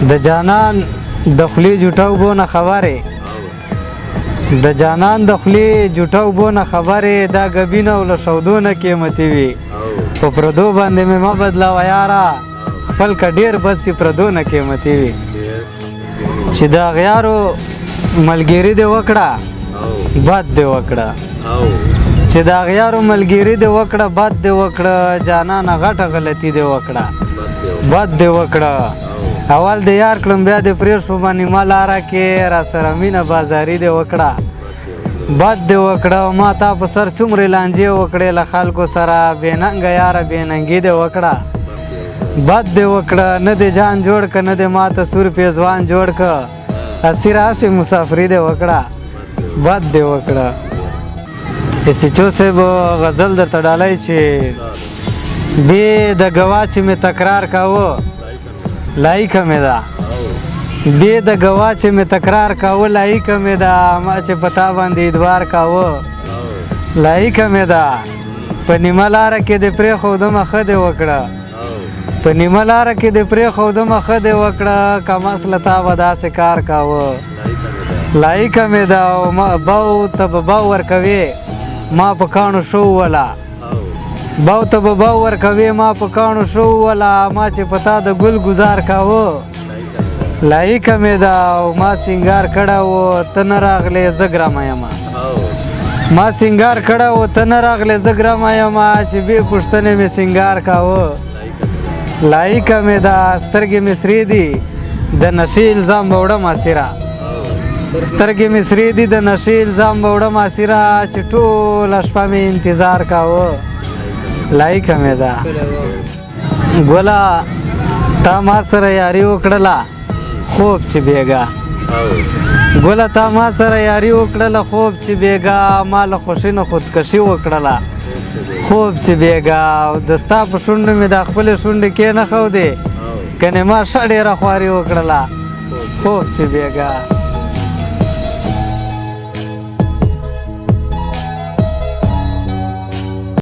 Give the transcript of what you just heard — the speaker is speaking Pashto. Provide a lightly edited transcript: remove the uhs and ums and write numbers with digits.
د جانان د خولې جوټه اوبو نه خبرې د جانان د خولې جوټه اوبو نه خبرې دا ګبینه او له شودو نه قیمتي وي په پردو باندې مې مه بدلاوه یاره خپل که ډېر بد سي پردو نه قیمتي وي چې د اغیارو ملګري دې وکړه بد دې وکړه چې د اغیارو ملګري دې وکړه بد دې وکړه جانانه غټه غلطي دې وکړه بد دې وکړه اول د یار کړم بیا د پرېښو باندې ما لاره کې را سره مینه بازاري دې وکړه بد دې وکړه ما تا په سر څومرې لانجې وکړې له خلکو سره بې ننګه یاره بې ننګي دې وکړه بد دې وکړه نه دې جان جوړ که نه دې ما ته سور پیزوان جوړ که اسیر هسې مسافري دې وکړه بد دې وکړه اسیچو صاحب غزل درته ډالۍ چې بې د ګوا چې مې تکرار کاوه لایقه مې ده بې د ګوا چې مې تکرار کاوه لایقه مې ده ما چې په تا باندې ادوار کاوه لایقه مې ده په نیمه لاره کې دې پرېښودمه ښه دې وکړه په نیمه لاره کې دې پرېښودمه ښه دې وکړه کم اصله تا به داسې کار کاوه لایقه مې ده او باو ته به باو ورکوې ما په کاڼو شو وله باو ته به باو ورکوې ما په کاڼو شو وله ما چې په تا د ګل ګزار کاوه لایقه مې ده او ما سینګار کړی و ته نه راغلې زه ګرمه یمه ما سینګار کړی و ته نه راغلې زه ګرمه یمه چې بې پوښتنې مې سینګار کاوه لایقه مې ده سترګې مې سرې دي د نشې الزام به وړم اسیره سترګې مې سرې دي د نشې الزام به وړم اسیره چې ټوله شپه مې انتظار کاوه لایقه مې ده ګله تا ما سره یاري وکړله خوب چې بیګا ګله تا ما سره یاري وکړله خوب چې بیګا ما له خوښۍ نه خودکشي وکړله خوب چې بیګا او د ستا په شونډو مې دا خپلې شونډې کېنښودې کنې ما ښه ډېره خواري وکړله خوب چې بیګا